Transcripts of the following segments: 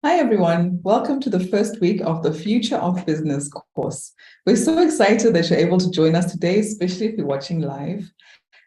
Hi, everyone. Welcome to the first week of the Future of Business course. We're so excited that you're able to join us today, especially if you're watching live.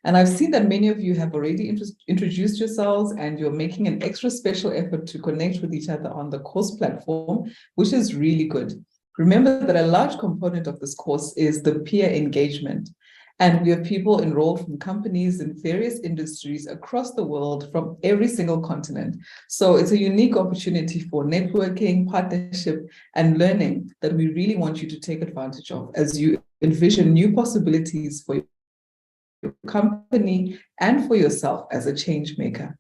And I've seen that many of you have already introduced yourselves and you're making an extra special effort to connect with each other on the course platform, which is really good. Remember that a large component of this course is the peer engagement. And we have people enrolled from companies in various industries across the world from every single continent. So it's a unique opportunity for networking, partnership, and learning that we really want you to take advantage of as you envision new possibilities for your company and for yourself as a change maker.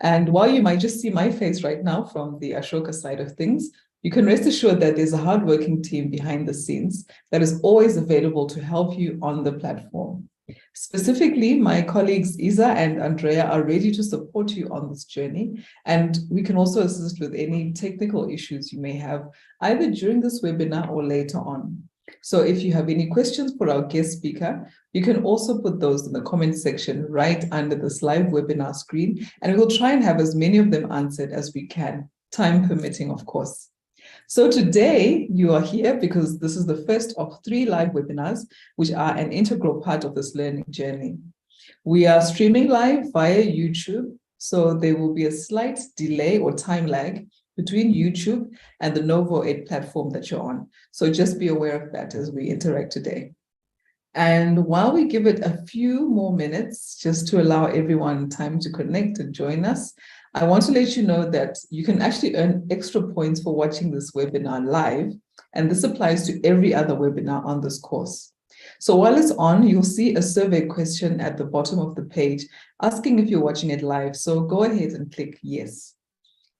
And while you might just see my face right now from the Ashoka side of things, you can rest assured that there's a hardworking team behind the scenes that is always available to help you on the platform. Specifically, my colleagues Isa and Andrea are ready to support you on this journey, and we can also assist with any technical issues you may have either during this webinar or later on. So if you have any questions for our guest speaker, you can also put those in the comment section right under this live webinar screen, and we will try and have as many of them answered as we can, time permitting, of course. So today you are here because this is the first of 3 live webinars, which are an integral part of this learning journey. We are streaming live via YouTube, so there will be a slight delay or time lag between YouTube and the Novo 8 platform that you're on. So just be aware of that as we interact today. And while we give it a few more minutes just to allow everyone time to connect and join us, I want to let you know that you can actually earn extra points for watching this webinar live, and this applies to every other webinar on this course. So while it's on, you'll see a survey question at the bottom of the page asking if you're watching it live. So go ahead and click yes.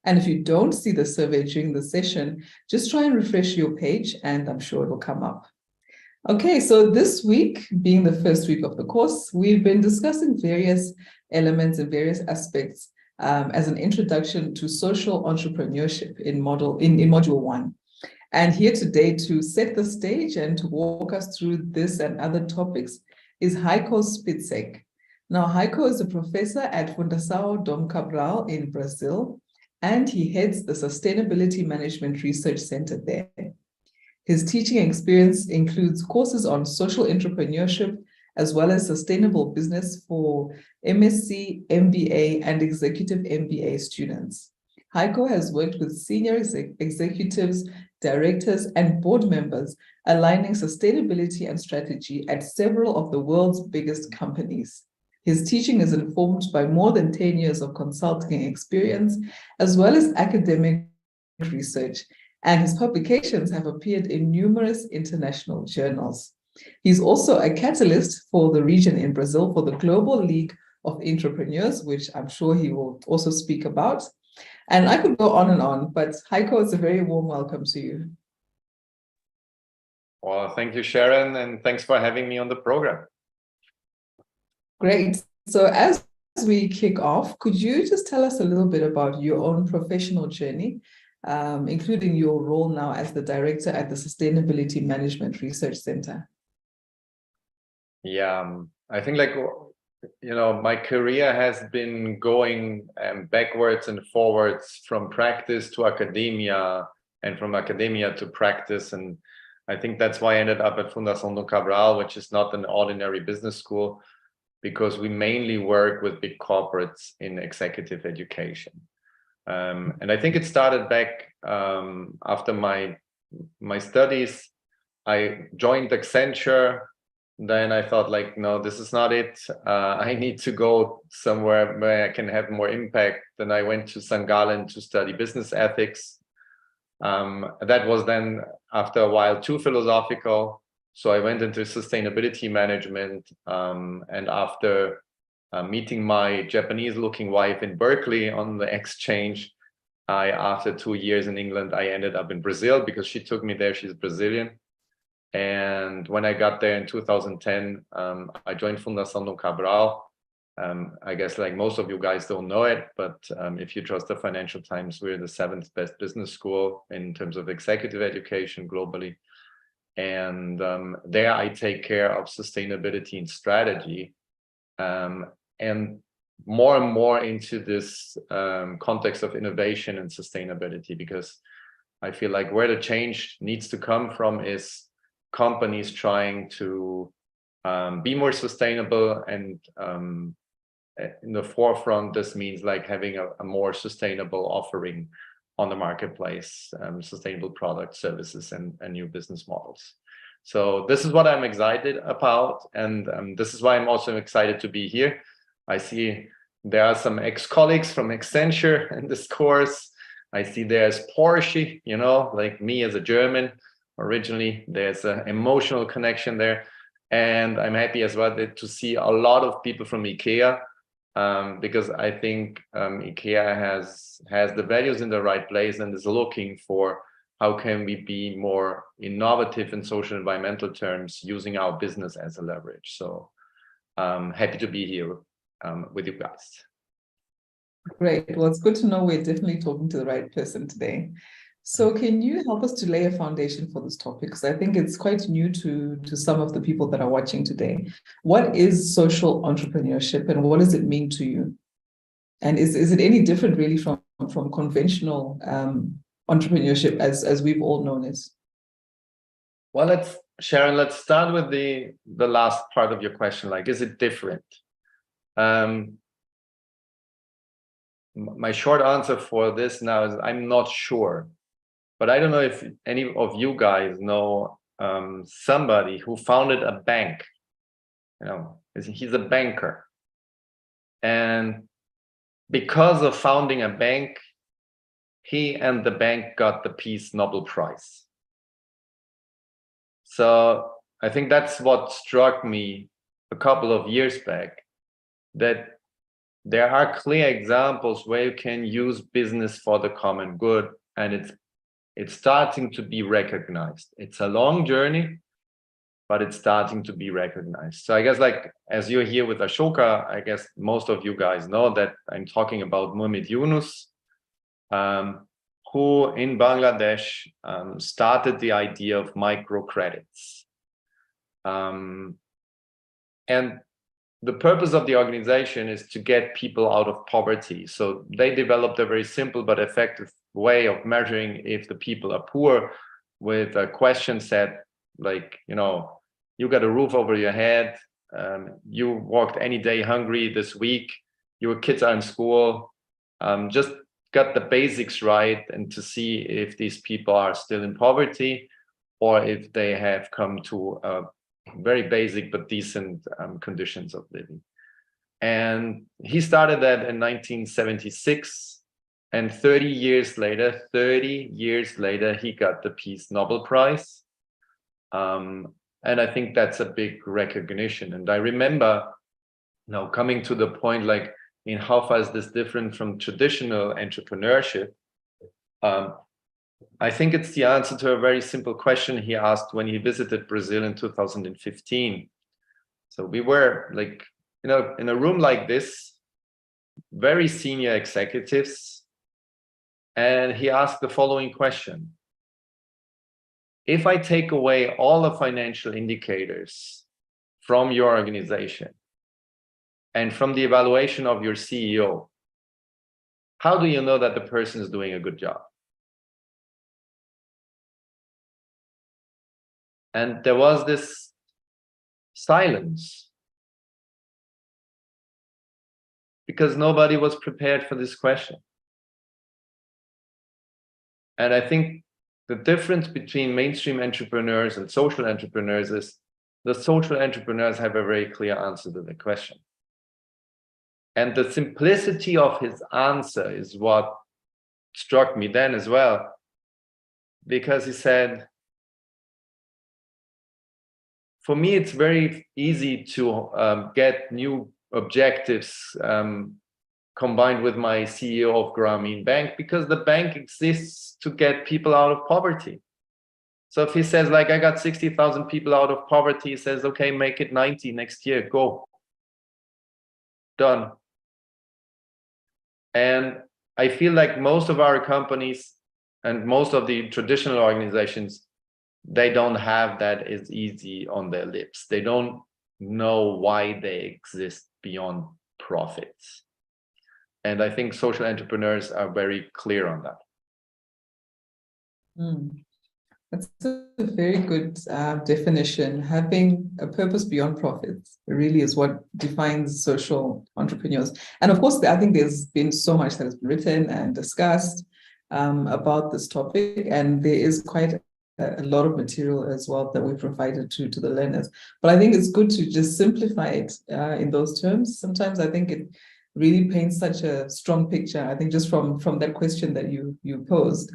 And if you don't see the survey during the session, just try and refresh your page and I'm sure it will come up. Okay, so this week, being the first week of the course, we've been discussing various elements and various aspects as an introduction to social entrepreneurship in Module 1. And here today to set the stage and to walk us through this and other topics is Heiko Spitzeck. Now, Heiko is a professor at Fundação Dom Cabral in Brazil, and he heads the Sustainability Management Research Center there. His teaching experience includes courses on social entrepreneurship, as well as sustainable business for MSc, MBA, and executive MBA students. Heiko has worked with senior executives, directors, and board members, aligning sustainability and strategy at several of the world's biggest companies. His teaching is informed by more than 10 years of consulting experience, as well as academic research, and his publications have appeared in numerous international journals. He's also a catalyst for the region in Brazil for the Global League of Entrepreneurs, which I'm sure he will also speak about. And I could go on and on, but Heiko, it's a very warm welcome to you. Well, thank you, Sharon, and thanks for having me on the program. Great. So as we kick off, could you just tell us a little bit about your own professional journey, including your role now as the director at the Sustainability Management Research Center? Yeah, I think my career has been going backwards and forwards from practice to academia and from academia to practice. And I think that's why I ended up at Fundação Dom Cabral, which is not an ordinary business school, because we mainly work with big corporates in executive education. And I think it started back after my studies. I joined Accenture. Then I thought, no, this is not it. I need to go somewhere where I can have more impact. Then I went to St. Gallen to study business ethics. That was then, after a while, too philosophical. So I went into sustainability management. And after meeting my Japanese-looking wife in Berkeley on the exchange, after 2 years in England, I ended up in Brazil because she took me there. She's Brazilian. And when I got there in 2010, I joined Fundação Dom Cabral. I guess like most of you guys don't know it, but if you trust the Financial Times, we're the 7th best business school in terms of executive education globally. And there I take care of sustainability and strategy. And more and more into this context of innovation and sustainability, because I feel like where the change needs to come from is companies trying to be more sustainable, and in the forefront, this means like having a more sustainable offering on the marketplace, sustainable products, services, and new business models. So this is what I'm excited about, and this is why I'm also excited to be here. I see there are some ex-colleagues from Accenture in this course. I see there's Porsche, you know, like me as a German originally. There's an emotional connection there. And I'm happy as well to see a lot of people from IKEA, because I think IKEA has the values in the right place and is looking for how can we be more innovative in social environmental terms using our business as a leverage. So happy to be here with you guys. Great. Well, it's good to know we're definitely talking to the right person today. So can you help us to lay a foundation for this topic? Because I think it's quite new to some of the people that are watching today. What is social entrepreneurship and what does it mean to you? And is it any different really from conventional entrepreneurship as we've all known it? Well, Sharon, let's start with the last part of your question. Like, is it different? My short answer for this now is I'm not sure, but I don't know if any of you guys know somebody who founded a bank. You know, he's a banker, and because of founding a bank, he and the bank got the Peace Nobel Prize. So I think that's what struck me a couple of years back, that there are clear examples where you can use business for the common good, and it's starting to be recognized. It's a long journey, but it's starting to be recognized. So I guess, like, as you're here with Ashoka, I guess most of you guys know that I'm talking about Murmid Yunus, who in Bangladesh started the idea of microcredits. And the purpose of the organization is to get people out of poverty. So they developed a very simple but effective way of measuring if the people are poor, with a question set like, you know, you got a roof over your head, you walked any day hungry this week, your kids are in school, just got the basics right, and to see if these people are still in poverty or if they have come to very basic but decent conditions of living. And he started that in 1976, and 30 years later, he got the Peace Nobel Prize. And I think that's a big recognition. And I remember, you know, coming to the point, like, in how far is this different from traditional entrepreneurship? I think it's the answer to a very simple question he asked when he visited Brazil in 2015. So we were, like, you know, in a room like this, very senior executives, and he asked the following question: if I take away all the financial indicators from your organization and from the evaluation of your CEO, how do you know that the person is doing a good job? And there was this silence, because nobody was prepared for this question. And I think the difference between mainstream entrepreneurs and social entrepreneurs is the social entrepreneurs have a very clear answer to the question. And the simplicity of his answer is what struck me then as well, because he said, for me, it's very easy to get new objectives combined with my CEO of Grameen Bank, because the bank exists to get people out of poverty. So if he says, like, I got 60,000 people out of poverty, he says, okay, make it 90 next year, go. Done. And I feel like most of our companies and most of the traditional organizations, they don't have that as easy on their lips. They don't know why they exist beyond profits. And I think social entrepreneurs are very clear on that. That's a very good definition. Having a purpose beyond profits really is what defines social entrepreneurs. And of course, I think there's been so much that has been written and discussed about this topic, and there is quite a lot of material as well that we provided to the learners. But I think it's good to just simplify it in those terms. Sometimes I think it really paints such a strong picture. I think just from that question that you posed.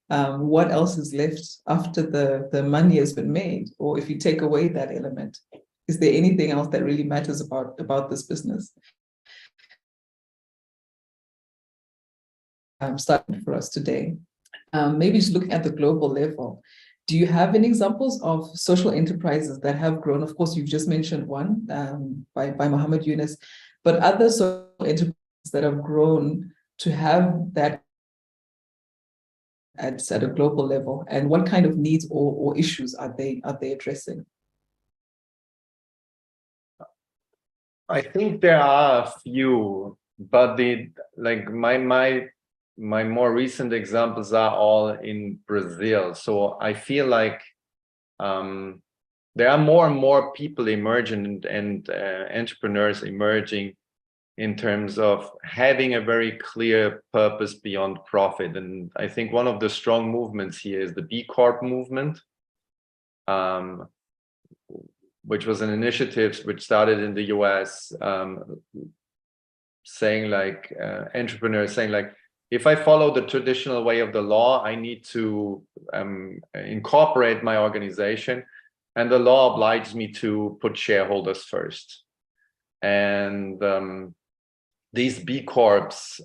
What else is left after the money has been made? Or if you take away that element, is there anything else that really matters about this business? Starting for us today. Maybe just looking at the global level, do you have any examples of social enterprises that have grown? Of course, you've just mentioned one by Mohammed Yunus, but other social enterprises that have grown to have that at a global level, and what kind of needs or issues are they addressing? I think there are a few, but my more recent examples are all in Brazil. So I feel like there are more and more people emerging and entrepreneurs emerging in terms of having a very clear purpose beyond profit. And I think one of the strong movements here is the B Corp movement, which was an initiative which started in the US, saying like, entrepreneurs saying like, if I follow the traditional way of the law, I need to incorporate my organization, and the law obliges me to put shareholders first. And these B Corps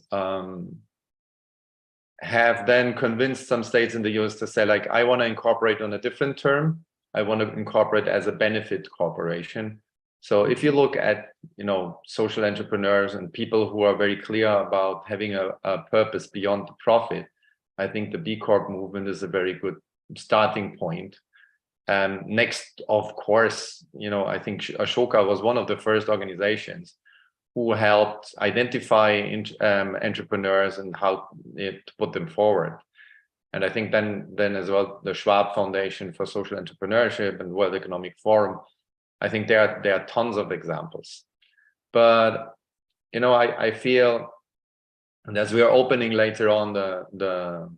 have then convinced some states in the US to say, like, I want to incorporate on a different term. I want to incorporate as a benefit corporation. So if you look at, social entrepreneurs and people who are very clear about having a purpose beyond the profit, I think the B Corp movement is a very good starting point. Next, of course, I think Ashoka was one of the first organizations who helped identify entrepreneurs and how to put them forward. And I think then as well, the Schwab Foundation for Social Entrepreneurship and World Economic Forum, I think there are tons of examples. But, I feel, and as we are opening later on the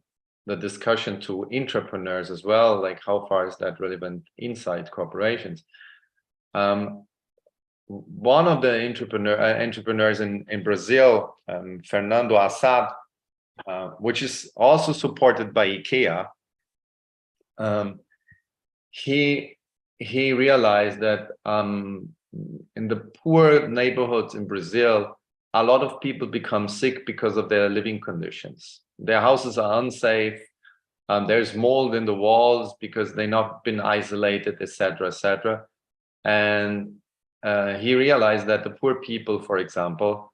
discussion to entrepreneurs as well, like how far is that relevant inside corporations? One of the entrepreneurs in Brazil, Fernando Assad, which is also supported by IKEA, he realized that in the poor neighborhoods in Brazil, a lot of people become sick because of their living conditions. Their houses are unsafe. There's mold in the walls because they've not been isolated, etc., etc. And he realized that the poor people, for example,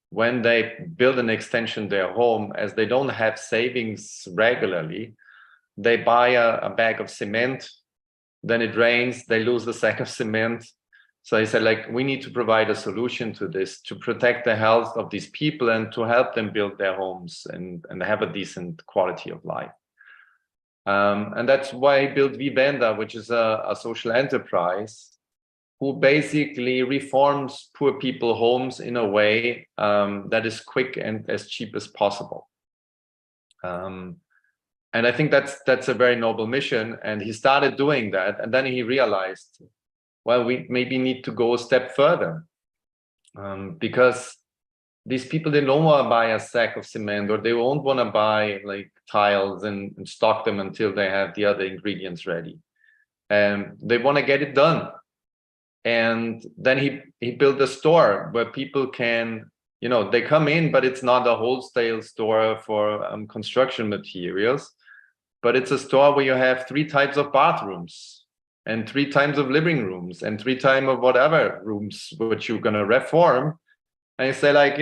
when they build an extension to their home, as they don't have savings regularly, they buy a bag of cement, then it rains, they lose the sack of cement. So he said, like, we need to provide a solution to this, to protect the health of these people and to help them build their homes and have a decent quality of life. And that's why he built Vivenda, which is a social enterprise who basically reforms poor people homes in a way that is quick and as cheap as possible. And I think that's a very noble mission. And he started doing that. And then he realized, well, we maybe need to go a step further, because these people, they don't want to buy a sack of cement, or they won't want to buy like tiles and stock them until they have the other ingredients ready. And they want to get it done. And then he built a store where people can, they come in, but it's not a wholesale store for construction materials, but it's a store where you have 3 types of bathrooms and 3 types of living rooms and 3 types of whatever rooms which you're going to reform. And you say, like,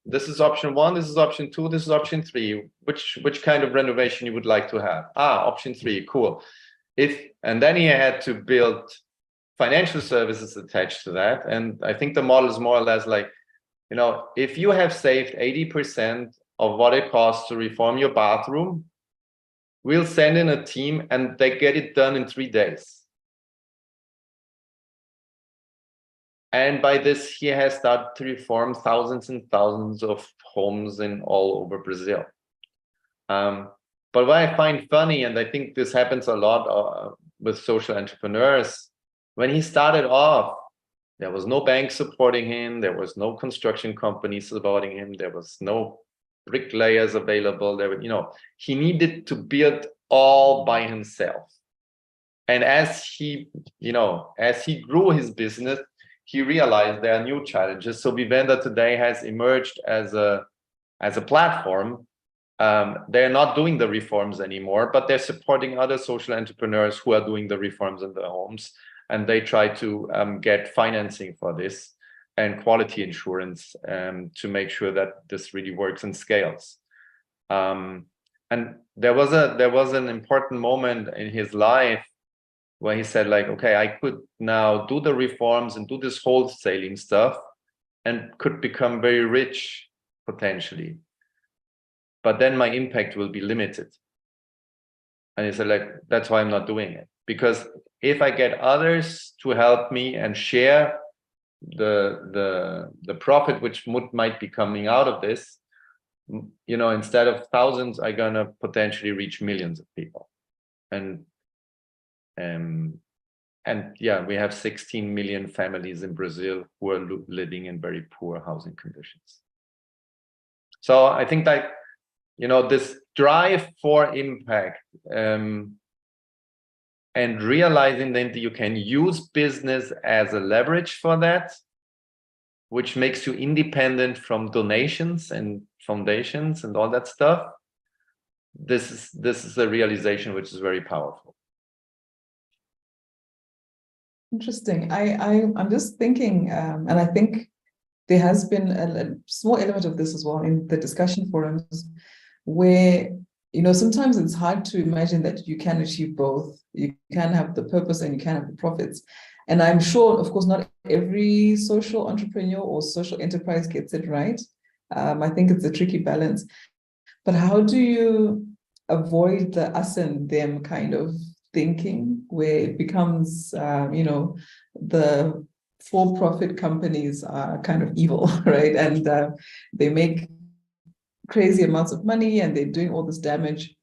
this is option 1, this is option 2, this is option 3. Which kind of renovation you would like to have? Option 3, cool. And then he had to build financial services attached to that. And I think the model is more or less like, if you have saved 80% of what it costs to reform your bathroom, we'll send in a team and they get it done in 3 days. And by this, he has started to reform thousands and thousands of homes in all over Brazil. But what I find funny, and I think this happens a lot with social entrepreneurs, when he started off, there was no bank supporting him, there was no construction company supporting him, there was no bricklayers available. He needed to build all by himself. And as he grew his business, he realized there are new challenges. So Vivenda today has emerged as a platform. They're not doing the reforms anymore, but they're supporting other social entrepreneurs who are doing the reforms in their homes. And they try to get financing for this and quality insurance to make sure that this really works and scales. And there was an important moment in his life where he said, like, okay, I could now do the reforms and do this wholesaling stuff and could become very rich potentially. But then my impact will be limited. And he said, like, that's why I'm not doing it. Because if I get others to help me and share the profit which might be coming out of this, instead of thousands, I'm gonna potentially reach millions of people. And yeah, we have 16 million families in Brazil who are living in very poor housing conditions. So I think that, this drive for impact and realizing that you can use business as a leverage for that, which makes you independent from donations and foundations and all that stuff. This is a realization which is very powerful. Interesting. I'm just thinking, and I think there has been a small element of this as well in the discussion forums, where sometimes it's hard to imagine that you can achieve both. You can have the purpose and you can have the profits. And I'm sure, of course, not every social entrepreneur or social enterprise gets it right. I think it's a tricky balance. But how do you avoid the us and them kind of thinking, where it becomes, the for-profit companies are kind of evil, right? And they make crazy amounts of money and they're doing all this damage.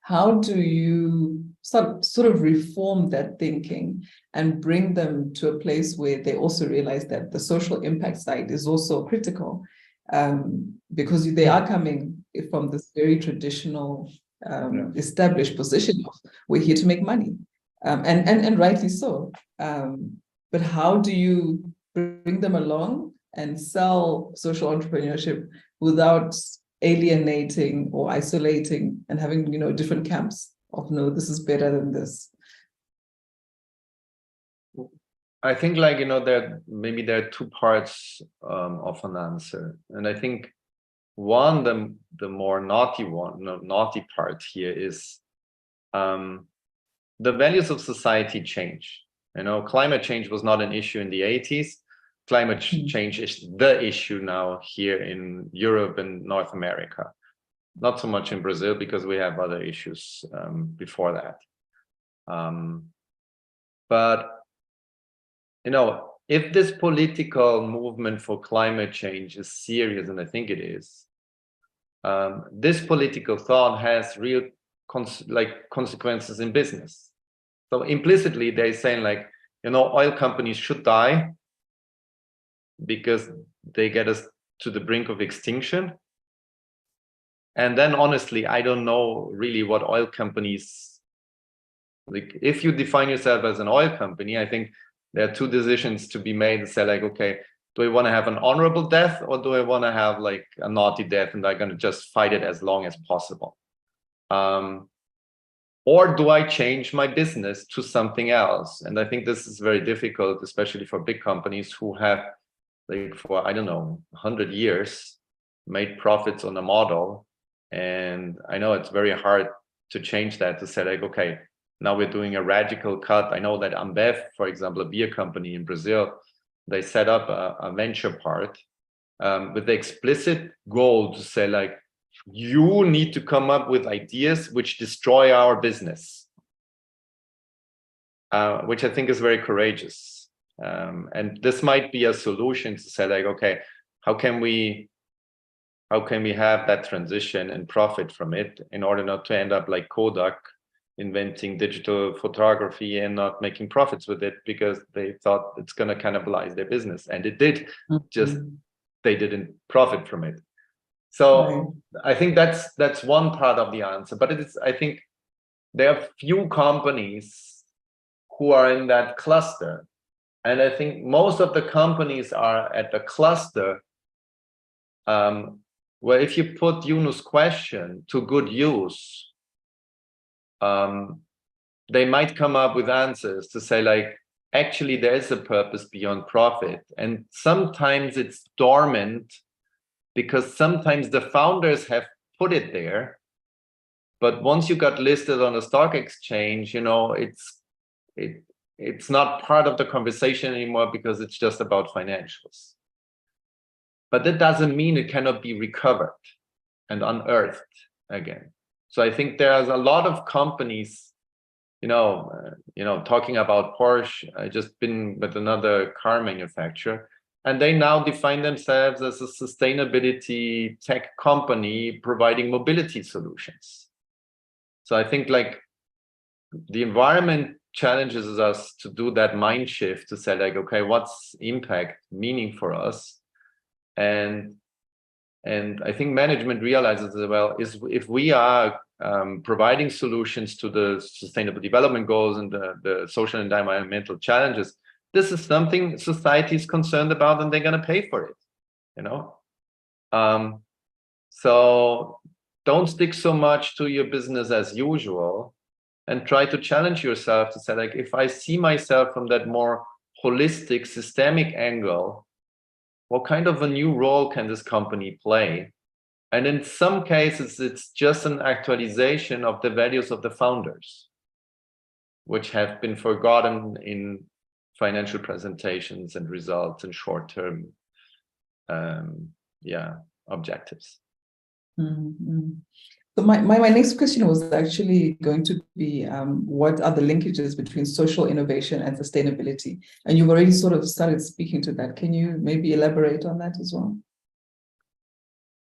How do you sort of reform that thinking and bring them to a place where they also realize that the social impact side is also critical, because they are coming from this very traditional established position of we're here to make money, and rightly so. But how do you bring them along and sell social entrepreneurship without alienating or isolating and having different camps of no, this is better than this? I think there are two parts of an answer, and I think one, the more naughty part here is the values of society change. Climate change was not an issue in the 80s. Climate change is the issue now here in Europe and North America. Not so much in Brazil because we have other issues before that. But if this political movement for climate change is serious, and I think it is, this political thought has real consequences in business. So implicitly, they're saying oil companies should die because they get us to the brink of extinction. And then honestly, I don't know really what oil companies, if you define yourself as an oil company, I think there are two decisions to be made and say okay, do I want to have an honorable death or do I want to have a naughty death and I'm going to just fight it as long as possible? Or do I change my business to something else? And I think this is very difficult, especially for big companies who have for, 100 years made profits on a model. And I know it's very hard to change that, to say okay, now we're doing a radical cut. I know that Ambev, for example, a beer company in Brazil, they set up a venture part with the explicit goal to say, like, you need to come up with ideas which destroy our business, which I think is very courageous. And this might be a solution to say, like, okay, how can we have that transition and profit from it in order not to end up like Kodak, inventing digital photography and not making profits with it because they thought it's going to cannibalize their business, and it did. Just they didn't profit from it. So I think that's one part of the answer. But I think there are few companies who are in that cluster, and I think most of the companies are at the cluster where if you put Yunu's question to good use, they might come up with answers to say, like, actually there is a purpose beyond profit, and sometimes it's dormant because sometimes the founders have put it there, but once you got listed on the stock exchange, you know, it's not part of the conversation anymore because it's just about financials. But that doesn't mean it cannot be recovered and unearthed again. So I think there's a lot of companies, talking about Porsche. I just been with another car manufacturer, and they now define themselves as a sustainability tech company providing mobility solutions. So I think, like, the environment challenges us to do that mind shift to say, like, okay, what's impact meaning for us? And I think management realizes as well is if we are providing solutions to the sustainable development goals and the social and environmental challenges, this is something society is concerned about, and they're going to pay for it. So don't stick so much to your business as usual, and try to challenge yourself to say, like, if I see myself from that more holistic, systemic angle, what kind of a new role can this company play? And in some cases, it's just an actualization of the values of the founders, which have been forgotten in financial presentations and results and short-term objectives. Mm-hmm. So my next question was actually going to be, what are the linkages between social innovation and sustainability? And you've already sort of started speaking to that. Can you maybe elaborate on that as well?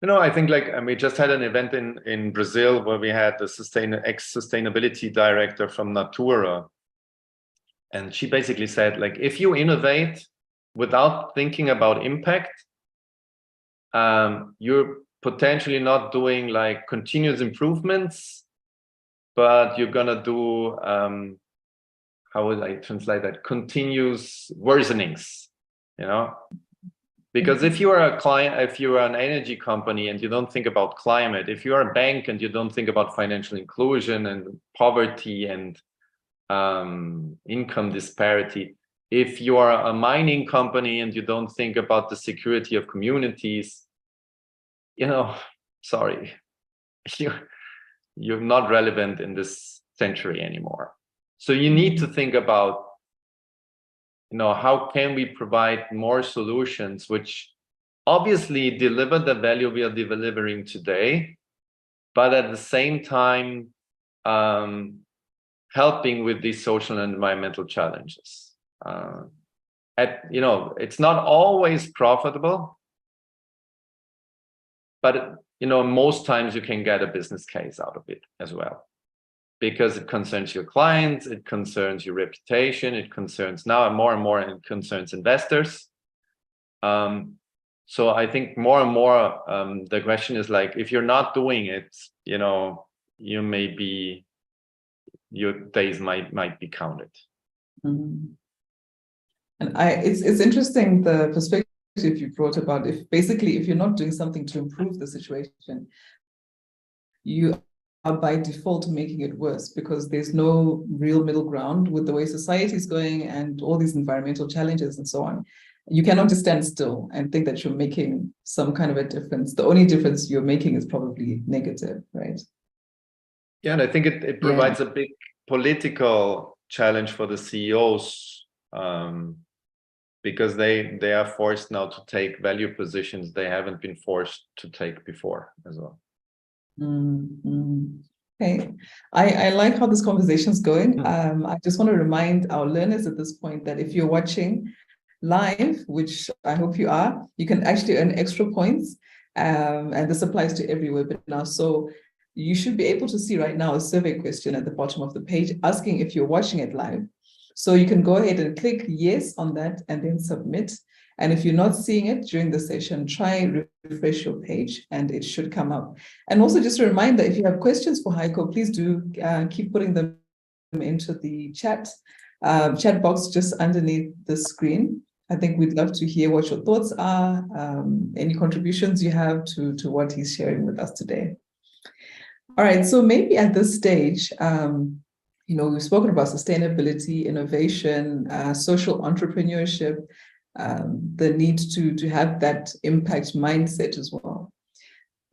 I think, like, we just had an event in Brazil where we had the ex-sustainability director from Natura. And she basically said, like, if you innovate without thinking about impact, you're potentially not doing like continuous improvements, but you're gonna do how would I translate that? Continuous worsenings, because if you are a client, if you are an energy company and you don't think about climate, if you are a bank and you don't think about financial inclusion and poverty and income disparity, if you are a mining company and you don't think about the security of communities, sorry, you're not relevant in this century anymore. So you need to think about, how can we provide more solutions which obviously deliver the value we are delivering today, but at the same time helping with these social and environmental challenges. It's not always profitable, but most times you can get a business case out of it as well, because it concerns your clients, it concerns your reputation, it concerns now more and more, it concerns investors. So I think more and more the question is, like, if you're not doing it, you may be, your days might be counted. Mm-hmm. And it's interesting the perspective you brought about, if you're not doing something to improve the situation, you are by default making it worse, because there's no real middle ground with the way society is going and all these environmental challenges and so on. You cannot just stand still and think that you're making some kind of a difference. The only difference you're making is probably negative, right? Yeah, and I think it provides a big political challenge for the CEOs because they are forced now to take value positions they haven't been forced to take before as well. Okay, I like how this conversation is going. I just want to remind our learners at this point that if you're watching live, which I hope you are, you can actually earn extra points. And this applies to every webinar. So you should be able to see right now a survey question at the bottom of the page asking if you're watching it live. So you can go ahead and click yes on that and then submit. And if you're not seeing it during the session, try refresh your page and it should come up. And also just a reminder, if you have questions for Heiko, please do keep putting them into the chat box just underneath the screen. I think we'd love to hear what your thoughts are, any contributions you have to what he's sharing with us today. All right, so maybe at this stage, we've spoken about sustainability, innovation, social entrepreneurship, the need to have that impact mindset as well.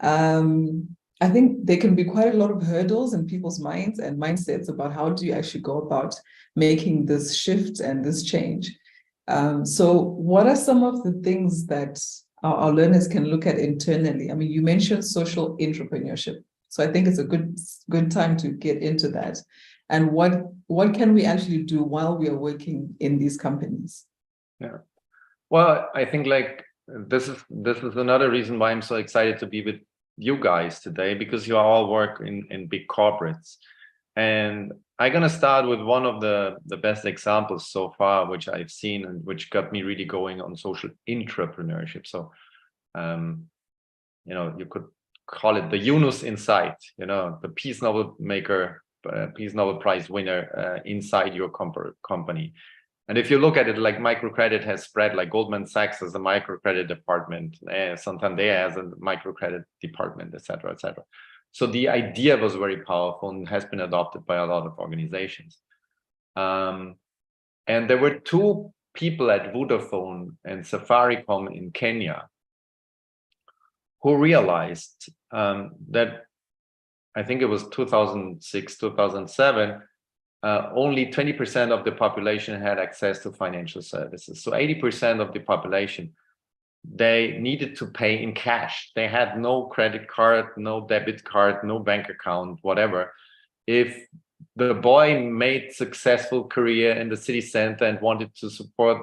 I think there can be quite a lot of hurdles in people's minds and mindsets about how do you actually go about making this shift and this change. So what are some of the things that our learners can look at internally? I mean, you mentioned social entrepreneurship. So I think it's a good time to get into that. And what can we actually do while we are working in these companies? Yeah. Well, I think like this is another reason why I'm so excited to be with you guys today, because you all work in big corporates. And I'm gonna start with one of the best examples so far, which I've seen and which got me really going on social entrepreneurship. So you could call it the Yunus Insight, the Peace Nobel Prize winner inside your company. And if you look at it, like microcredit has spread, like Goldman Sachs has a microcredit department, Santander has a microcredit department, et cetera, et cetera. So the idea was very powerful and has been adopted by a lot of organizations. And there were two people at Vodafone and Safaricom in Kenya who realized that, I think it was 2006, 2007, only 20% of the population had access to financial services. So 80% of the population, they needed to pay in cash. They had no credit card, no debit card, no bank account, whatever. If the boy made successful career in the city center and wanted to support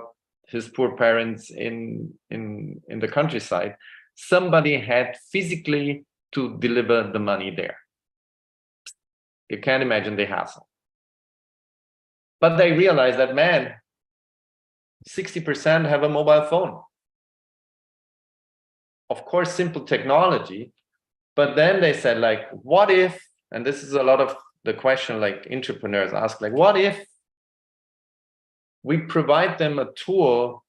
his poor parents in the countryside, somebody had physically to deliver the money there. You can't imagine the hassle. But they realized that, man, 60% have a mobile phone. Of course, simple technology. But then they said, like, what if, and this is a lot of the question like entrepreneurs ask, like, what if we provide them a tool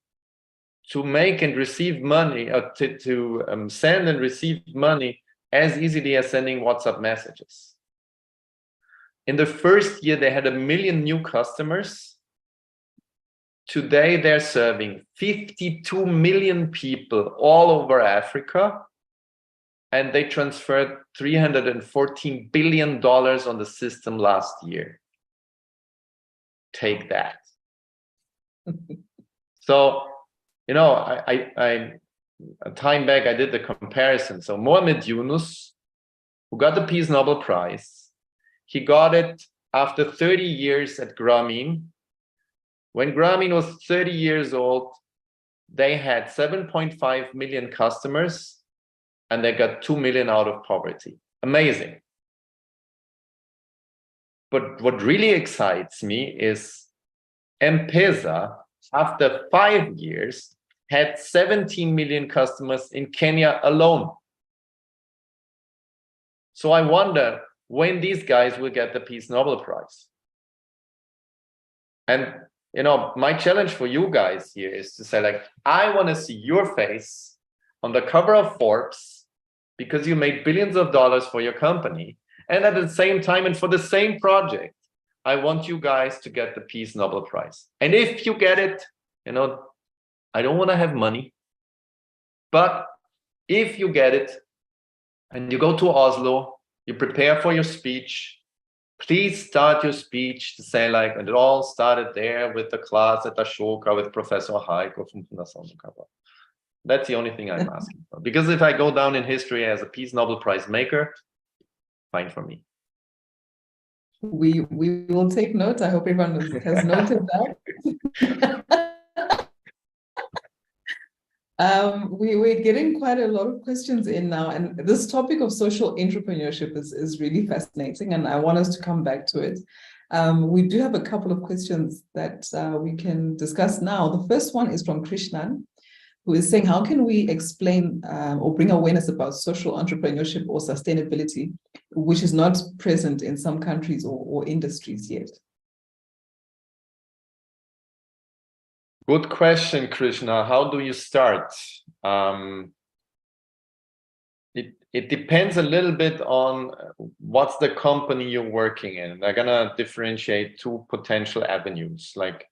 to make and receive money, or to send and receive money as easily as sending WhatsApp messages? In the first year, they had 1 million new customers. Today, they're serving 52 million people all over Africa, and they transferred $314 billion on the system last year. Take that. So, I a time back, I did the comparison. So Mohamed Yunus, who got the Peace Nobel Prize, he got it after 30 years at Grameen. When Grameen was 30 years old, they had 7.5 million customers, and they got 2 million out of poverty. Amazing. But what really excites me is M-Pesa, after 5 years, had 17 million customers in Kenya alone. So I wonder when these guys will get the Peace Nobel Prize. And my challenge for you guys here is to say, like, I want to see your face on the cover of Forbes because you made billions of dollars for your company. And at the same time, and for the same project, I want you guys to get the Peace Nobel Prize. And if you get it, I don't want to have money. But if you get it and you go to Oslo, you prepare for your speech, please start your speech to say like, it all started there with the class at Ashoka with Professor Heiko from Fundação. That's the only thing I'm asking for. Because if I go down in history as a Peace Nobel Prize maker, fine for me. We will take note. I hope everyone has noted that. We're getting quite a lot of questions in now, and this topic of social entrepreneurship is really fascinating, and I want us to come back to it. We do have a couple of questions that we can discuss now. The first one is from Krishnan, who is saying, how can we explain or bring awareness about social entrepreneurship or sustainability, which is not present in some countries or industries yet? Good question, Krishna. How do you start? It depends a little bit on what's the company you're working in. They're gonna differentiate two potential avenues. Like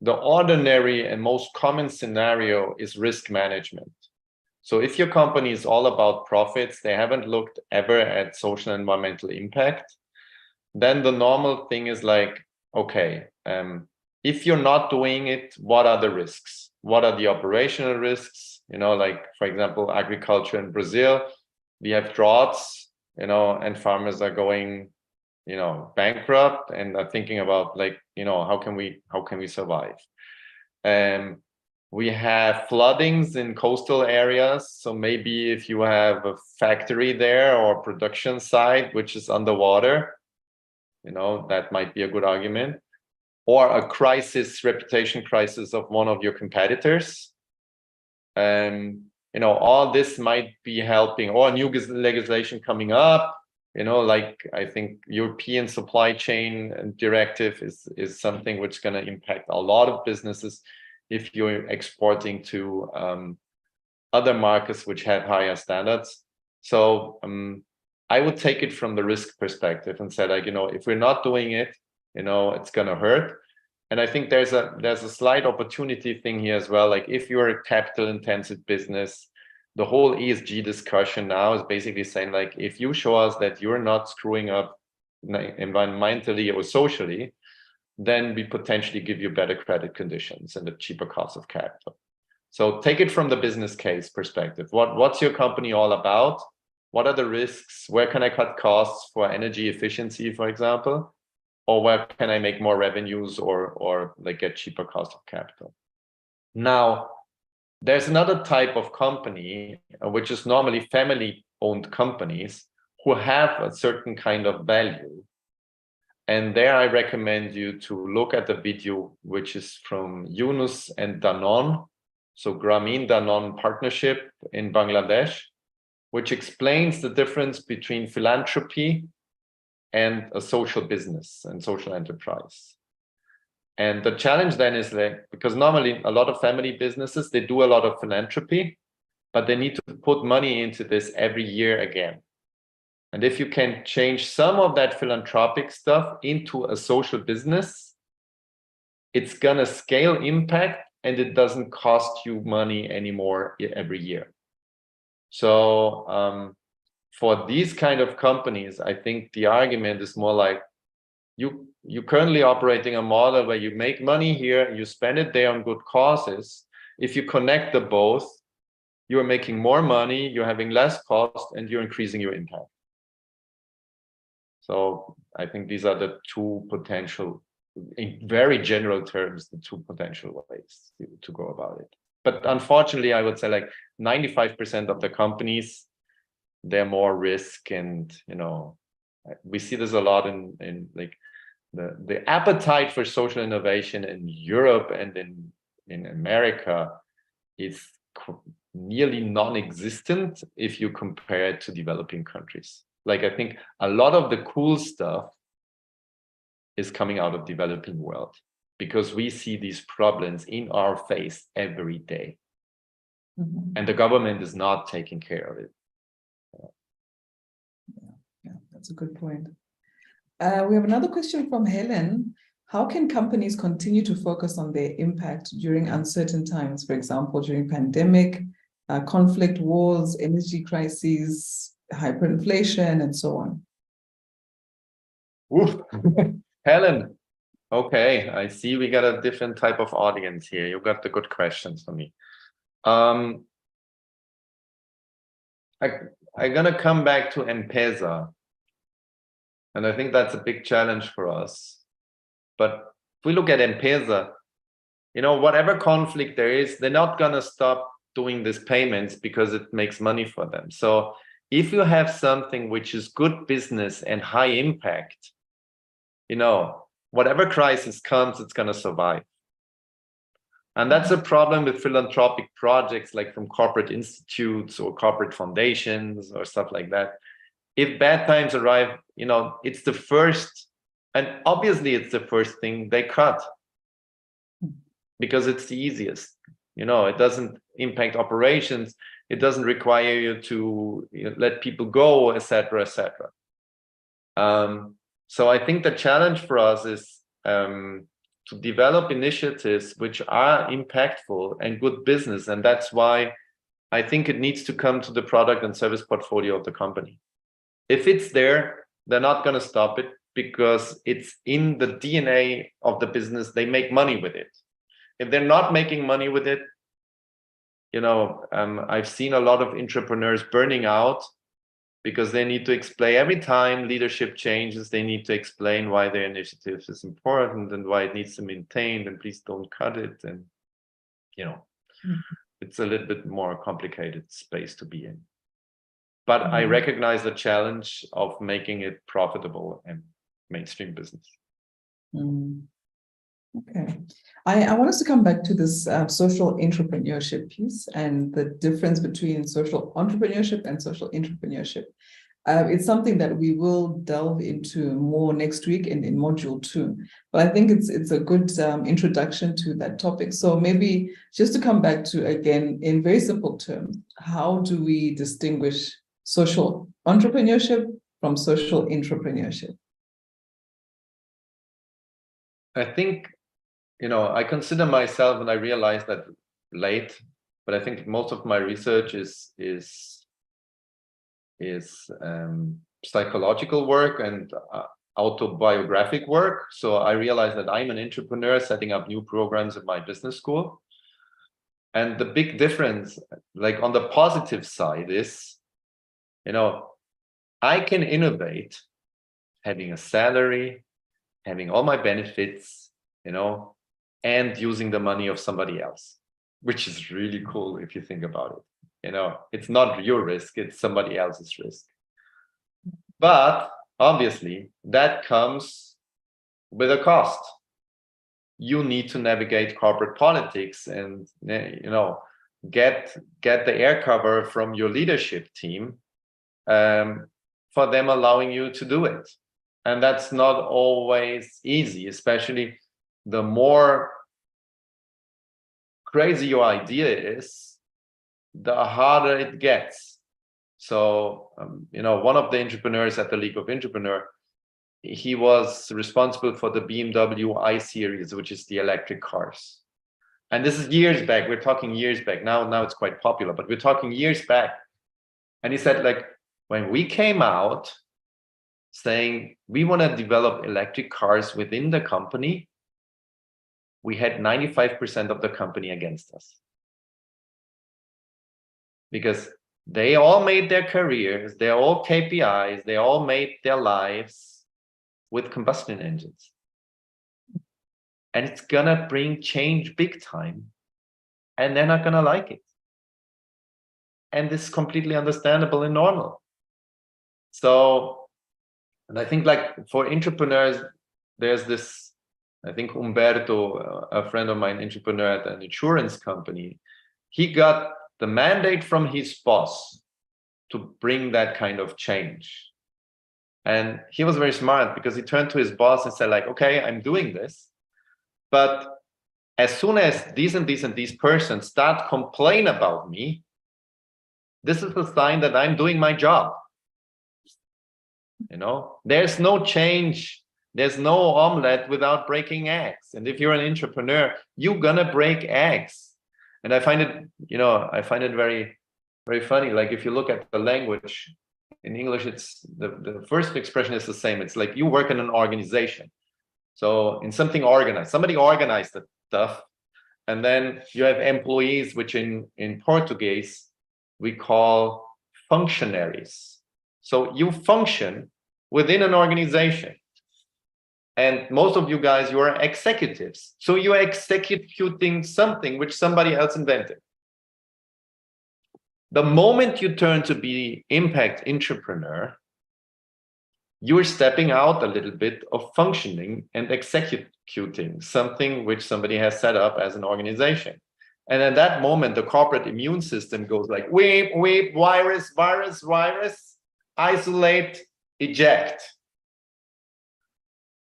the ordinary and most common scenario is risk management. So if your company is all about profits, they haven't looked ever at social and environmental impact, then the normal thing is like, okay, if you're not doing it, what are the risks? What are the operational risks? You know, like, for example, agriculture in Brazil, we have droughts, you know, and farmers are going, you know, bankrupt and are thinking about like, you know, how can we survive? We have floodings in coastal areas. So maybe if you have a factory there or production site, which is underwater, you know, that might be a good argument. Or a crisis, reputation crisis of one of your competitors. You know, all this might be helping, or new legislation coming up, you know, like I think European supply chain directive is something which is going to impact a lot of businesses if you're exporting to other markets which have higher standards. So I would take it from the risk perspective and say, like, you know, if we're not doing it, you know, it's going to hurt. And I think there's a slight opportunity thing here as well. Like if you're a capital intensive business, the whole ESG discussion now is basically saying like, if you show us that you're not screwing up environmentally or socially, then we potentially give you better credit conditions and a cheaper cost of capital. So take it from the business case perspective. What's your company all about? What are the risks? Where can I cut costs for energy efficiency, for example? Or where can I make more revenues or like get cheaper cost of capital? Now, there's another type of company, which is normally family-owned companies who have a certain kind of value. And there I recommend you to look at the video, which is from Yunus and Danone, so Grameen Danone partnership in Bangladesh, which explains the difference between philanthropy and a social business and social enterprise. And the challenge then is that, because normally a lot of family businesses, they do a lot of philanthropy, but they need to put money into this every year again. And if you can change some of that philanthropic stuff into a social business, it's gonna scale impact and it doesn't cost you money anymore every year. So for these kind of companies, I think the argument is more like you're currently operating a model where you make money here, you spend it there on good causes. If you connect the both, you're making more money, you're having less cost, and you're increasing your impact. So I think these are the two potential, in very general terms, the two potential ways to go about it. But unfortunately, I would say like 95% of the companies, they're more risk, and you know, we see this a lot in like the appetite for social innovation in Europe and in America is nearly non-existent if you compare it to developing countries. Like I think a lot of the cool stuff is coming out of developing world because we see these problems in our face every day. Mm-hmm. And the government is not taking care of it. Yeah, that's a good point. We have another question from Helen. How can companies continue to focus on their impact during uncertain times, for example, during pandemic, conflict, wars, energy crises, hyperinflation, and so on? Oof. Helen, okay, I see we got a different type of audience here. You got the good questions for me. Um, I'm gonna come back to M-Pesa, and I think that's a big challenge for us. But if we look at M-Pesa, whatever conflict there is, they're not gonna stop doing these payments because it makes money for them. So if you have something which is good business and high impact, whatever crisis comes, it's gonna survive. And that's a problem with philanthropic projects, like from corporate institutes or corporate foundations or stuff like that. If bad times arrive, it's the first, and obviously it's the first thing they cut because it's the easiest. It doesn't impact operations. It doesn't require you to let people go, etc., etc. So I think the challenge for us is to develop initiatives which are impactful and good business. And that's why I think it needs to come to the product and service portfolio of the company. If it's there, they're not going to stop it because it's in the DNA of the business. They make money with it. If they're not making money with it, I've seen a lot of entrepreneurs burning out because they need to explain every time leadership changes, they need to explain why their initiative is important and why it needs to be maintained, and please don't cut it. And, it's a little bit more complicated space to be in. But I recognize the challenge of making it profitable and mainstream business. Okay. I want us to come back to this social entrepreneurship piece and the difference between social entrepreneurship and social entrepreneurship. It's something that we will delve into more next week in module 2. But I think it's a good introduction to that topic. So maybe just to come back to, again, in very simple terms, how do we distinguish social entrepreneurship from social entrepreneurship? I think, I consider myself, and I realized that late, but I think most of my research is psychological work and autobiographic work. So I realized that I'm an entrepreneur setting up new programs at my business school. And the big difference, like on the positive side, is, I can innovate having a salary, having all my benefits, and using the money of somebody else, which is really cool if you think about it. It's not your risk, it's somebody else's risk. But obviously that comes with a cost. You need to navigate corporate politics and, get the air cover from your leadership team for them allowing you to do it. And that's not always easy, especially the more crazy your idea is, the harder it gets. So, one of the entrepreneurs at the League of Entrepreneurs, he was responsible for the BMW I series, which is the electric cars. And this is years back. We're talking years back. Now it's quite popular, but we're talking years back. And he said, like, when we came out saying we want to develop electric cars within the company, we had 95% of the company against us. Because they all made their careers, they're all KPIs, they all made their lives with combustion engines. And it's gonna bring change big time, and they're not gonna like it. And this is completely understandable and normal. So, and I think, like, for entrepreneurs, there's this, I think Umberto, a friend of mine, entrepreneur at an insurance company, he got the mandate from his boss to bring that kind of change. And he was very smart because he turned to his boss and said, like, okay, I'm doing this, but as soon as these and these and these persons start complain about me, this is a sign that I'm doing my job. There's no change, there's no omelet without breaking eggs. And if you're an entrepreneur, you're gonna break eggs. And I find it, very, very funny. Like, if you look at the language, in English, it's the first expression is the same. It's like you work in an organization. So in something organized, somebody organized the stuff. And then you have employees, which in Portuguese, we call functionaries. So you function within an organization. And most of you guys, you are executives. So you are executing something which somebody else invented. The moment you turn to be impact entrepreneur, you're stepping out a little bit of functioning and executing something which somebody has set up as an organization. And at that moment, the corporate immune system goes like, weep, weep, virus, virus, virus, isolate, eject.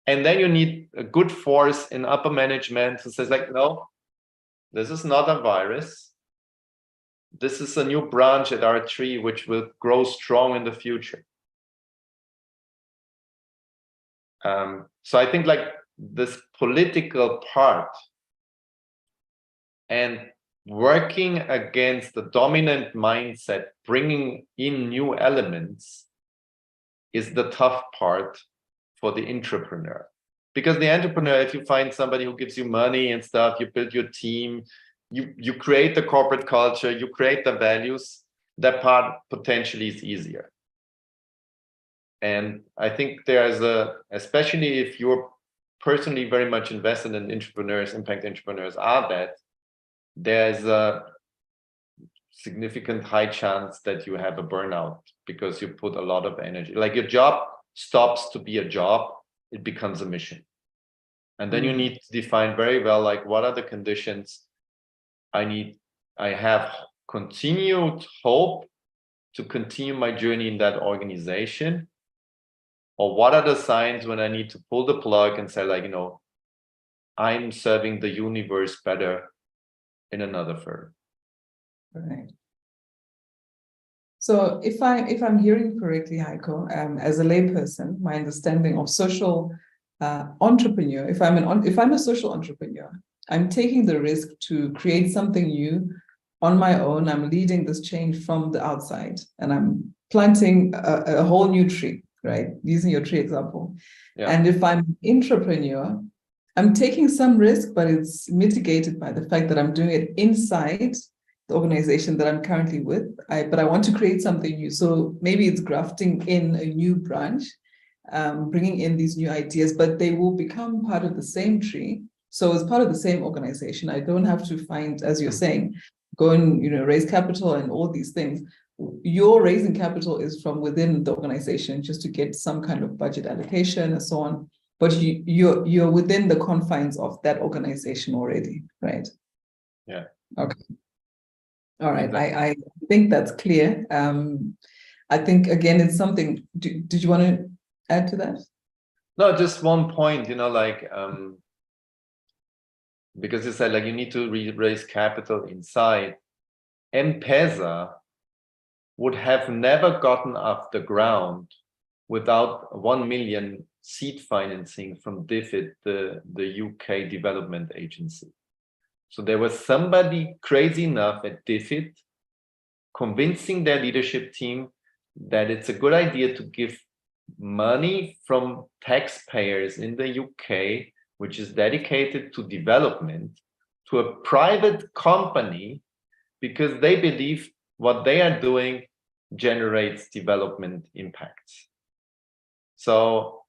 And then you need a good force in upper management who says like, no, this is not a virus. This is a new branch at our tree, which will grow strong in the future. So I think like this political part and working against the dominant mindset, bringing in new elements is the tough part for the entrepreneur. Because the entrepreneur, if you find somebody who gives you money and stuff, you build your team, you create the corporate culture, you create the values, that part potentially is easier. And I think there's especially if you're personally very much invested in entrepreneurs, impact entrepreneurs are that, there's a significant high chance that you have a burnout because you put a lot of energy. Like your job stops to be a job, it becomes a mission. And then you need to define very well, like what are the conditions I have continued hope to continue my journey in that organization, or what are the signs when I need to pull the plug and say like, you know, I'm serving the universe better in another firm. Right. So if I'm hearing correctly, Heiko, as a layperson, my understanding of social entrepreneur, if I'm a social entrepreneur, I'm taking the risk to create something new on my own. I'm leading this change from the outside, and I'm planting a whole new tree, right? Using your tree example. Yeah. And if I'm an entrepreneur, I'm taking some risk, but it's mitigated by the fact that I'm doing it inside the organization that I'm currently with. But I want to create something new. So maybe it's grafting in a new branch, bringing in these new ideas, but they will become part of the same tree. So as part of the same organization, I don't have to find, as you're saying, go and raise capital and all these things. Your raising capital is from within the organization just to get some kind of budget allocation and so on. But you're within the confines of that organization already, right? Yeah. Okay. All right. I think that's clear. I think again it's something. Did you want to add to that? No, just one point. Because you said like you need to raise capital inside. M-Pesa would have never gotten off the ground without 1 million seed financing from DFID, the UK development agency. So there was somebody crazy enough at DFID convincing their leadership team that it's a good idea to give money from taxpayers in the UK, which is dedicated to development, to a private company, because they believe what they are doing generates development impacts. So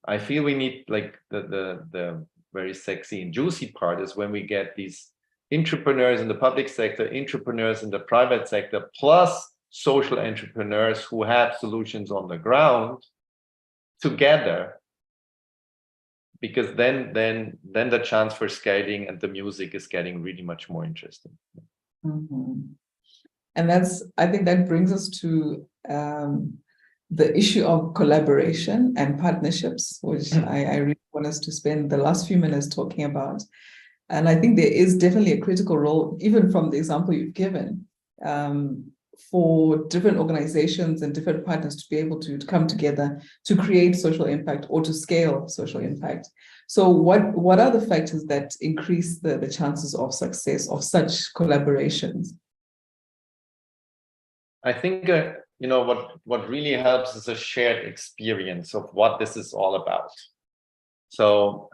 I feel we need like the very sexy and juicy part is when we get these entrepreneurs in the public sector, entrepreneurs in the private sector, plus social entrepreneurs who have solutions on the ground together, because then the chance for scaling and the music is getting really much more interesting. Mm-hmm. And I think that brings us to the issue of collaboration and partnerships, which I really want us to spend the last few minutes talking about. And I think there is definitely a critical role, even from the example you've given, for different organizations and different partners to be able to come together to create social impact or to scale social impact. So what are the factors that increase the chances of success of such collaborations? I think what really helps is a shared experience of what this is all about. So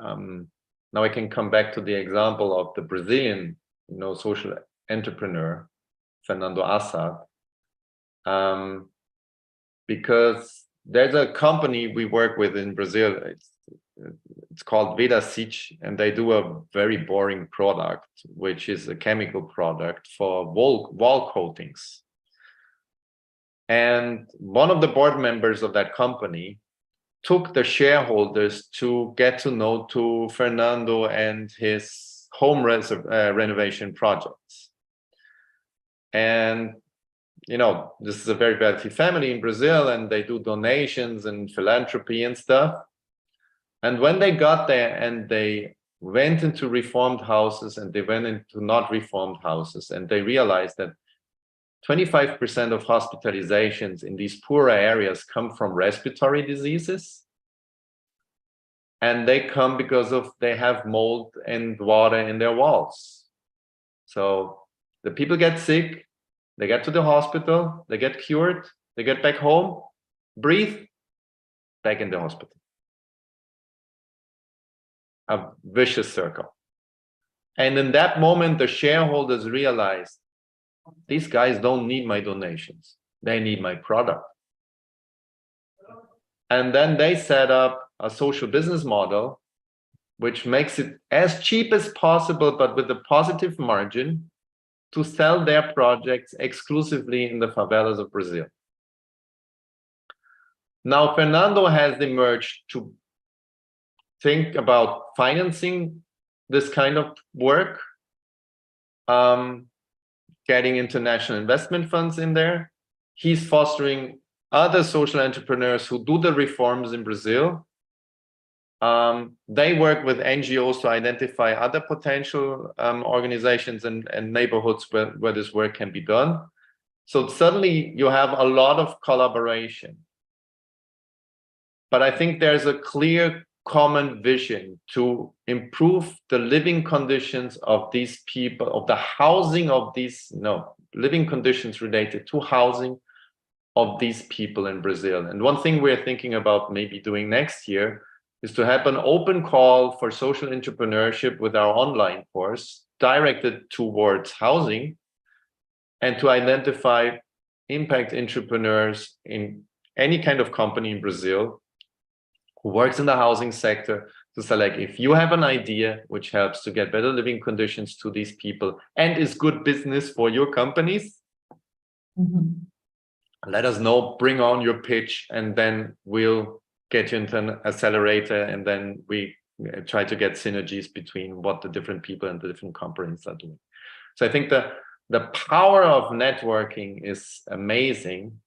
now I can come back to the example of the Brazilian, social entrepreneur, Fernando Assad, because there's a company we work with in Brazil. It's called CET, and they do a very boring product, which is a chemical product for wall coatings. And one of the board members of that company took the shareholders to get to know to Fernando and his home renovation projects. And this is a very wealthy family in Brazil, and they do donations and philanthropy and stuff. And when they got there and they went into reformed houses and they went into not reformed houses, and they realized that 25% of hospitalizations in these poorer areas come from respiratory diseases. And they come because they have mold and water in their walls. So the people get sick, they get to the hospital, they get cured, they get back home, breathe, back in the hospital. A vicious circle. And in that moment, the shareholders realized, these guys don't need my donations. They need my product. And then they set up a social business model, which makes it as cheap as possible, but with a positive margin, to sell their projects exclusively in the favelas of Brazil. Now, Fernando has emerged to think about financing this kind of work, getting international investment funds in there. He's fostering other social entrepreneurs who do the reforms in Brazil. They work with NGOs to identify other potential organizations and neighborhoods where this work can be done. So suddenly you have a lot of collaboration. But I think there's a clear common vision to improve the living conditions of these people, of the housing of these, living conditions related to housing of these people in Brazil. And one thing we're thinking about maybe doing next year is to have an open call for social entrepreneurship with our online course directed towards housing, and to identify impact entrepreneurs in any kind of company in Brazil who works in the housing sector, to select, if you have an idea which helps to get better living conditions to these people and is good business for your companies, let us know, bring on your pitch, and then we'll get you into an accelerator, and then we try to get synergies between what the different people and the different companies are doing. So I think the power of networking is amazing,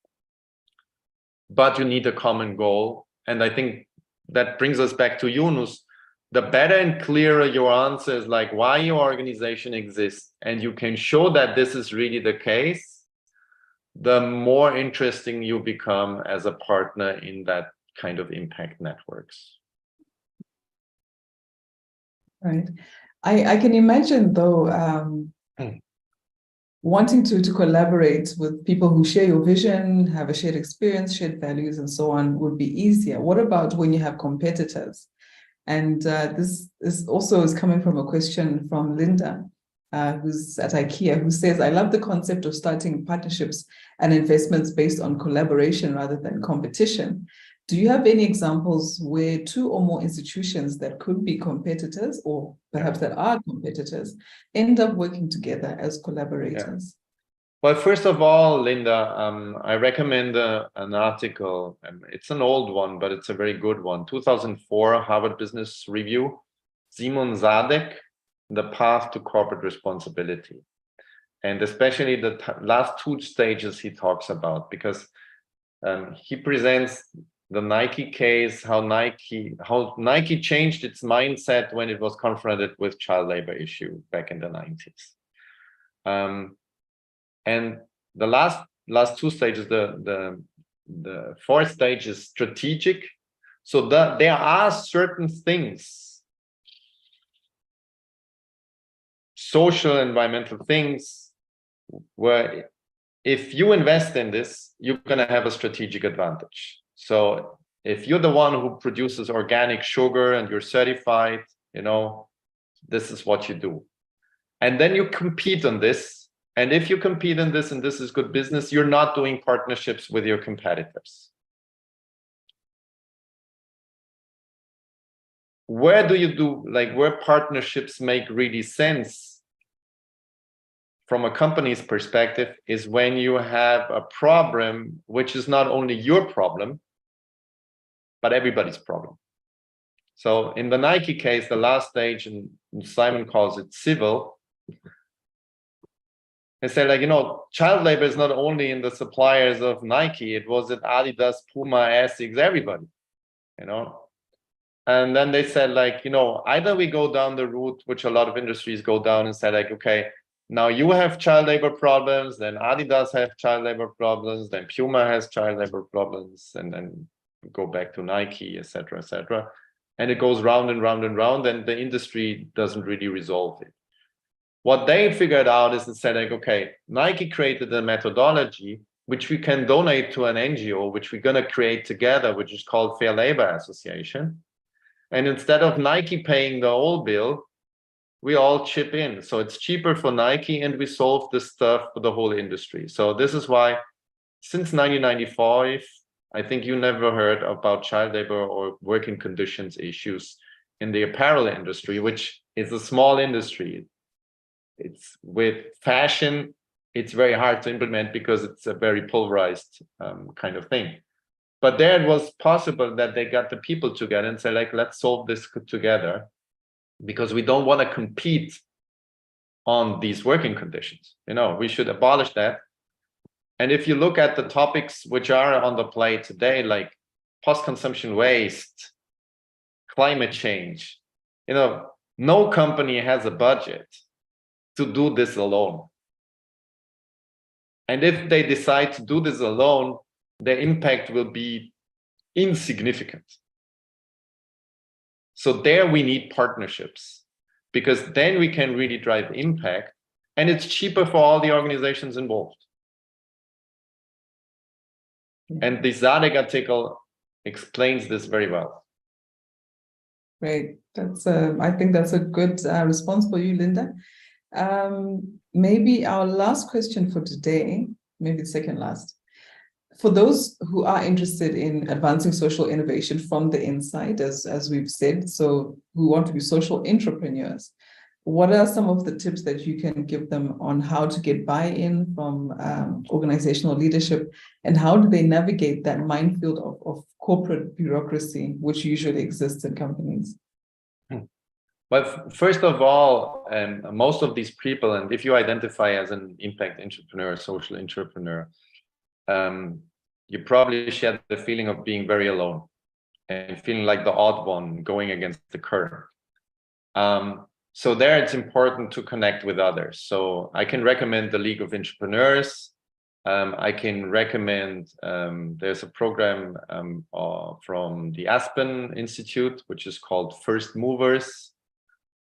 but you need a common goal. And I think that brings us back to Yunus. The better and clearer your answers, like why your organization exists, and you can show that this is really the case, the more interesting you become as a partner in that kind of impact networks. Right. I can imagine, though, wanting to collaborate with people who share your vision, have a shared experience, shared values, and so on would be easier. What about when you have competitors? And this is also coming from a question from Linda, who's at IKEA, who says, I love the concept of starting partnerships and investments based on collaboration rather than competition. Do you have any examples where two or more institutions that could be competitors, or perhaps that are competitors, end up working together as collaborators? Well, first of all, Linda, I recommend an article. It's an old one, but it's a very good one. 2004 Harvard Business Review, Simon Zadek, The Path to Corporate Responsibility. And especially the last two stages he talks about, because he presents the Nike case, how Nike changed its mindset when it was confronted with child labor issue back in the 90s. And the last two stages, the fourth stage is strategic. So there are certain things, social, environmental things, where if you invest in this, you're going to have a strategic advantage. So if you're the one who produces organic sugar and you're certified, this is what you do. And then you compete on this. And if you compete on this and this is good business, you're not doing partnerships with your competitors. Where do you do, where partnerships make really sense from a company's perspective is when you have a problem, which is not only your problem, but everybody's problem. So in the Nike case, the last stage, and Simon calls it civil, they say, child labor is not only in the suppliers of Nike, it was at Adidas, Puma, Asics, everybody, And then they said, either we go down the route, which a lot of industries go down and say, okay, now you have child labor problems, then Adidas have child labor problems, then Puma has child labor problems, and then go back to Nike, et cetera, et cetera. And it goes round and round and round, and the industry doesn't really resolve it. What they figured out is to say, okay, Nike created a methodology which we can donate to an NGO, which we're going to create together, which is called Fair Labor Association. And instead of Nike paying the whole bill, we all chip in. So it's cheaper for Nike, and we solve this stuff for the whole industry. So this is why since 1995, I think you never heard about child labor or working conditions issues in the apparel industry, which is a small industry. It's with fashion, it's very hard to implement because it's a very pulverized kind of thing. But there it was possible that they got the people together and say, let's solve this together, because we don't want to compete on these working conditions. We should abolish that. And if you look at the topics which are on the plate today, like post-consumption waste, climate change, no company has a budget to do this alone. And if they decide to do this alone, the impact will be insignificant. So there we need partnerships, because then we can really drive impact, and it's cheaper for all the organizations involved. And the Zadek article explains this very well. Great. I think that's a good response for you, Linda. Maybe our last question for today, maybe the second last. For those who are interested in advancing social innovation from the inside, as we've said, so who want to be social entrepreneurs, what are some of the tips that you can give them on how to get buy-in from organizational leadership, and how do they navigate that minefield of corporate bureaucracy, which usually exists in companies? Well, first of all, most of these people, and if you identify as an impact entrepreneur, social entrepreneur, you probably share the feeling of being very alone and feeling like the odd one going against the current. So there it's important to connect with others. So I can recommend the League of Entrepreneurs. I can recommend, there's a program from the Aspen Institute, which is called First Movers.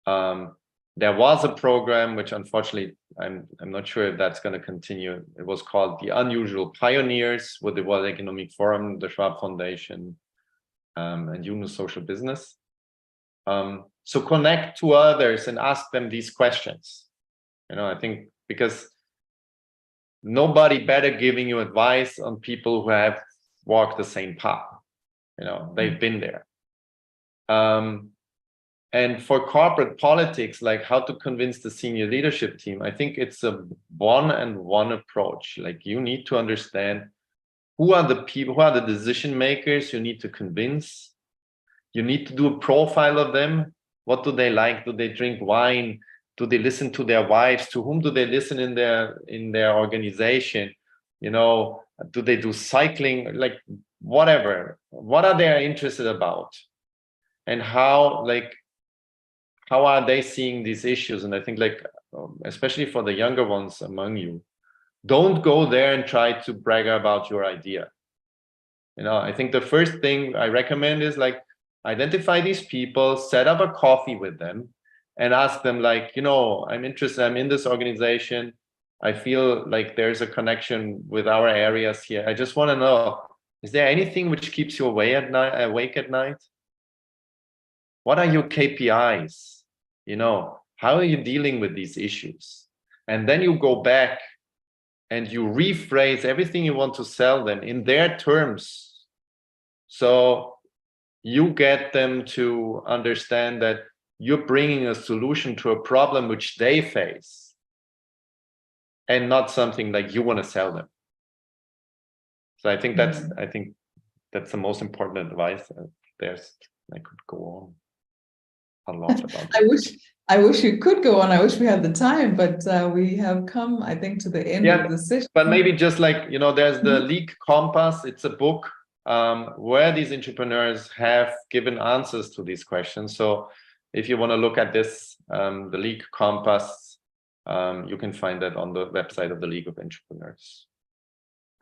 There was a program which, unfortunately, I'm not sure if that's going to continue. It was called The Unusual Pioneers, with the World Economic Forum, the Schwab Foundation, and Yunus Social Business. So connect to others and ask them these questions. I think because nobody better giving you advice on people who have walked the same path. They've been there. And for corporate politics, like how to convince the senior leadership team, I think it's a one-on-one approach. Like you need to understand who are the people, who are the decision makers you need to convince. You need to do a profile of them. What do they like? Do they drink wine? Do they listen to their wives? To whom do they listen in their organization? Do they do cycling? Like whatever. What are they interested about? And how are they seeing these issues? And I think especially for the younger ones among you, don't go there and try to brag about your idea. I think the first thing I recommend is identify these people, set up a coffee with them and ask them I'm interested, I'm in this organization. I feel like there's a connection with our areas here. I just want to know, is there anything which keeps you awake at night? What are your KPIs? How are you dealing with these issues? And then you go back and you rephrase everything you want to sell them in their terms. So you get them to understand that you're bringing a solution to a problem which they face, and not something like you want to sell them. So I think that's the most important advice. I could go on a lot about it. I wish you could go on. I wish we had the time, but we have come, I think, to the end of the session. But maybe just there's the League Compass. It's a book where these entrepreneurs have given answers to these questions. So if you want to look at this, the League Compass, you can find that on the website of the League of Entrepreneurs.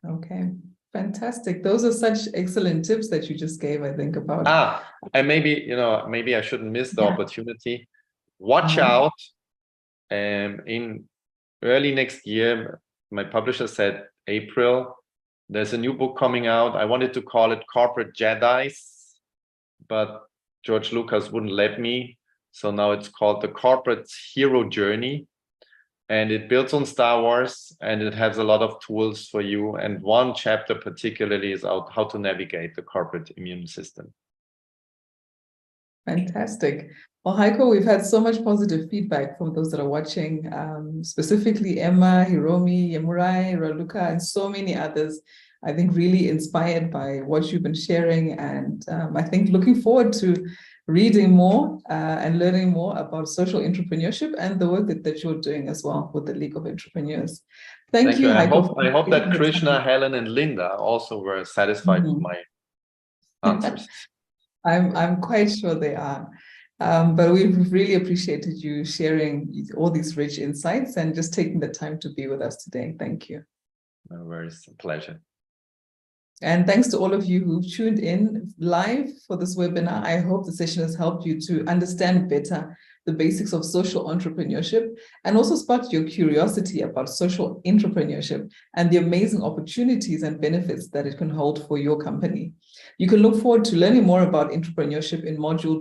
Okay, fantastic. Those are such excellent tips that you just gave, I think, about. And maybe I shouldn't miss the opportunity. Watch out. In early next year, my publisher said April, there's a new book coming out. I wanted to call it Corporate Jedis, but George Lucas wouldn't let me. So now it's called The Corporate Hero Journey. And it builds on Star Wars, and it has a lot of tools for you. And one chapter particularly is out how to navigate the corporate immune system. Fantastic. Well, Heiko, we've had so much positive feedback from those that are watching, specifically Emma, Hiromi, Yemurai, Raluca, and so many others. I think really inspired by what you've been sharing. And I think looking forward to reading more and learning more about social entrepreneurship and the work that you're doing as well with the League of Entrepreneurs. Thank you, Heiko. I hope that Krishna, Helen, and Linda also were satisfied with my answers. I'm quite sure they are. But we've really appreciated you sharing all these rich insights and just taking the time to be with us today. Thank you. No worries, a pleasure. And thanks to all of you who've tuned in live for this webinar. I hope the session has helped you to understand better the basics of social entrepreneurship and also sparked your curiosity about social entrepreneurship and the amazing opportunities and benefits that it can hold for your company. You can look forward to learning more about entrepreneurship in module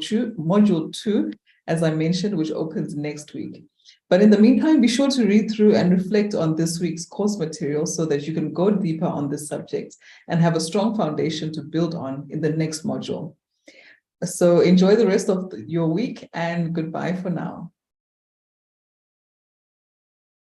two, as I mentioned, which opens next week. But in the meantime, be sure to read through and reflect on this week's course material so that you can go deeper on this subject and have a strong foundation to build on in the next module. So enjoy the rest of your week and goodbye for now.